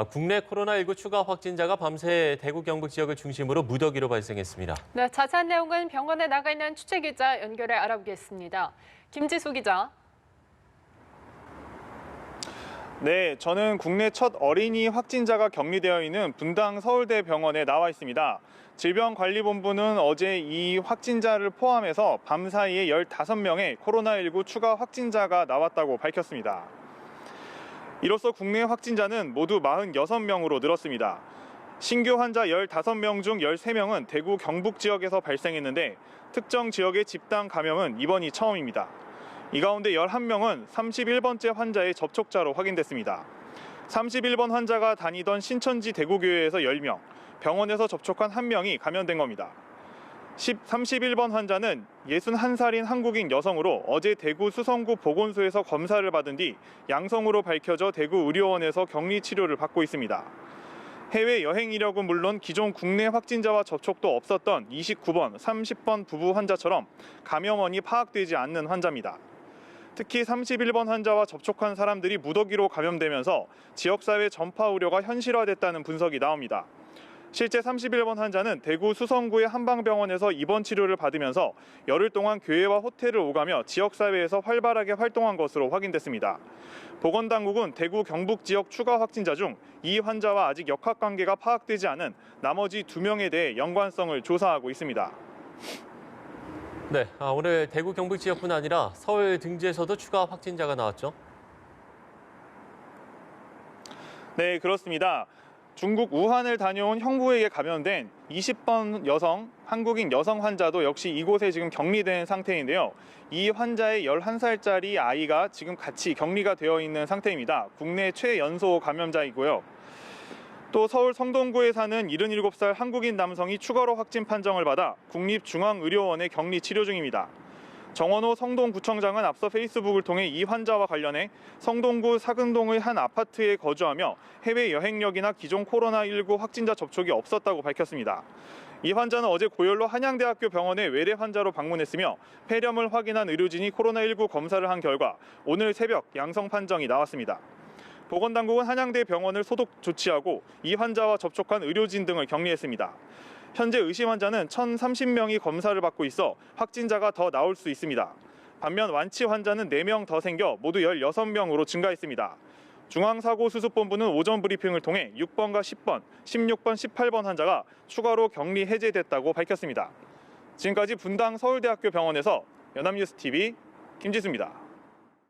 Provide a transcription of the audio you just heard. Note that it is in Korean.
국내 코로나19 추가 확진자가 밤새 대구 경북 지역을 중심으로 무더기로 발생했습니다. 네, 자세한 내용은 병원에 나가 있는 취재기자 연결해 알아보겠습니다. 김지수 기자. 네, 저는 국내 첫 어린이 확진자가 격리되어 있는 분당 서울대병원에 나와 있습니다. 질병관리본부는 어제 이 확진자를 포함해서 밤사이에 15명의 코로나19 추가 확진자가 나왔다고 밝혔습니다. 이로써 국내 확진자는 모두 46명으로 늘었습니다. 신규 환자 15명 중 13명은 대구 경북 지역에서 발생했는데 특정 지역의 집단 감염은 이번이 처음입니다. 이 가운데 11명은 31번째 환자의 접촉자로 확인됐습니다. 31번 환자가 다니던 신천지 대구교회에서 10명, 병원에서 접촉한 1명이 감염된 겁니다. 31번 환자는 61살인 한국인 여성으로 어제 대구 수성구 보건소에서 검사를 받은 뒤 양성으로 밝혀져 대구 의료원에서 격리 치료를 받고 있습니다. 해외 여행 이력은 물론 기존 국내 확진자와 접촉도 없었던 29번, 30번 부부 환자처럼 감염원이 파악되지 않는 환자입니다. 특히 31번 환자와 접촉한 사람들이 무더기로 감염되면서 지역사회 전파 우려가 현실화됐다는 분석이 나옵니다. 실제 31번 환자는 대구 수성구의 한방병원에서 입원 치료를 받으면서 열흘 동안 교회와 호텔을 오가며 지역사회에서 활발하게 활동한 것으로 확인됐습니다. 보건당국은 대구 경북 지역 추가 확진자 중 이 환자와 아직 역학관계가 파악되지 않은 나머지 2명에 대해 연관성을 조사하고 있습니다. 네, 오늘 대구 경북 지역뿐 아니라 서울 등지에서도 추가 확진자가 나왔죠? 네, 그렇습니다. 중국 우한을 다녀온 형부에게 감염된 20번 여성, 한국인 여성 환자도 역시 이곳에 지금 격리된 상태인데요. 이 환자의 11살짜리 아이가 지금 같이 격리가 되어 있는 상태입니다. 국내 최연소 감염자이고요. 또 서울 성동구에 사는 77살 한국인 남성이 추가로 확진 판정을 받아 국립중앙의료원에 격리 치료 중입니다. 정원호 성동구청장은 앞서 페이스북을 통해 이 환자와 관련해 성동구 사근동의 한 아파트에 거주하며 해외 여행력이나 기존 코로나19 확진자 접촉이 없었다고 밝혔습니다. 이 환자는 어제 고열로 한양대학교 병원에 외래 환자로 방문했으며 폐렴을 확인한 의료진이 코로나19 검사를 한 결과 오늘 새벽 양성 판정이 나왔습니다. 보건당국은 한양대 병원을 소독 조치하고 이 환자와 접촉한 의료진 등을 격리했습니다. 현재 의심 환자는 1,030명이 검사를 받고 있어 확진자가 더 나올 수 있습니다. 반면 완치 환자는 4명 더 생겨 모두 16명으로 증가했습니다. 중앙사고수습본부는 오전 브리핑을 통해 6번과 10번, 16번, 18번 환자가 추가로 격리 해제됐다고 밝혔습니다. 지금까지 분당 서울대학교 병원에서 연합뉴스TV 김지수입니다.